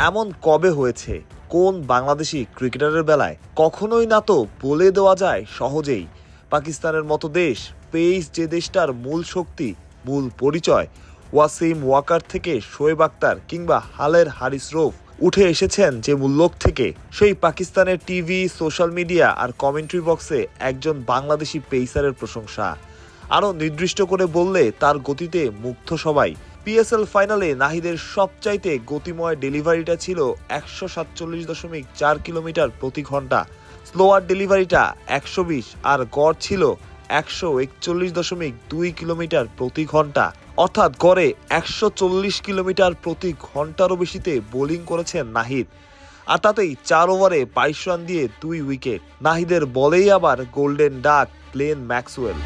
এমন কবে হয়েছে? কোন বাংলাদেশি ক্রিকেটারের বেলায়? কখনোই না তো বলে দেওয়া যায় সহজেই। পাকিস্তানের মতো দেশ, পেস যে দেশটার মূল শক্তি, মূল পরিচয়, ওয়াসিম ওয়াকার থেকে শোয়েব আক্তার কিংবা হালের হারিস রৌফ উঠে এসেছেন যে মূল্যক থেকে, সেই পাকিস্তানের টিভি, সোশ্যাল মিডিয়া আর কমেন্ট্রি বক্সে একজন বাংলাদেশি পেসারের প্রশংসা। আরও নির্দিষ্ট করে বললে তার গতিতে মুগ্ধ সবাই। পিএসএল ফাইনালে নাহিদের সবচাইতে গতিময় ডেলিভারিটা ছিল 147.4 কিলোমিটার প্রতি ঘন্টা, স্লোয়ার ডেলিভারিটা 120 আর গড় ছিল 141.2 কিলোমিটার প্রতি ঘন্টা। অর্থাৎ গড়ে 140 কিলোমিটার প্রতি ঘন্টারও বেশিতে বোলিং করেছেন নাহিদ। আর তাতেই 4 ওভারে 22 রান দিয়ে 2 উইকেট। নাহিদের বলেই আবার golden duck Glenn Maxwell.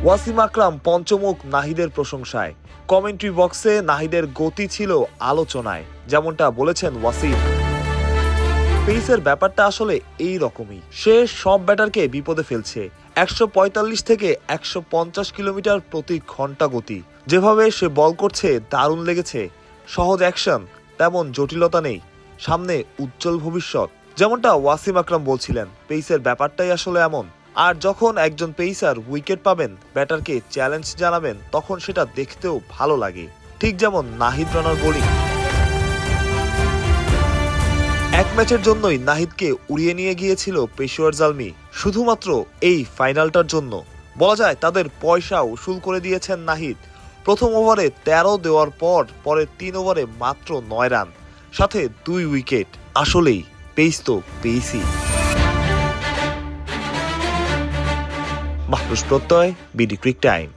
Wasim আকরাম পঞ্চমুখ নাহিদের প্রশংসায়। কমেন্ট্রি বক্সে নাহিদের গতি ছিল আলোচনায়, যেমনটা বলেছেন ওয়াসিম। পেসের ব্যাপারটা আসলে এই রকমই, সে সব ব্যাটারকে বিপদে ফেলছে। 145 থেকে 150 কিলোমিটার প্রতি ঘন্টা গতি। যেভাবে সে বল করছে দারুণ লেগেছে। সহজ অ্যাকশন, তেমন জটিলতা নেই, সামনে উজ্জ্বল ভবিষ্যৎ। যেমনটা ওয়াসিম আকরাম বলছিলেন, পেসের ব্যাপারটাই আসলে এমন। আর যখন একজন পেসার উইকেট পাবেন, ব্যাটারকে চ্যালেঞ্জ জানাবেন, তখন সেটা দেখতেও ভালো লাগে। ঠিক যেমন নাহিদ রানার বোলিং। এক ম্যাচের জন্যই নাহিদকে উড়িয়ে নিয়ে গিয়েছিল পেশোয়ার জালমি, শুধুমাত্র এই ফাইনালটার জন্য। বলা যায় তাদের পয়সা উসুল করে দিয়েছেন নাহিদ। প্রথম ওভারে 13 দেওয়ার পর পরের 3 ওভারে মাত্র 9 রান, সাথে 2 উইকেট। আসলেই পেস তো পেসই। মাহরুজ প্রত্যয়, বিডি ক্রিক টাইম।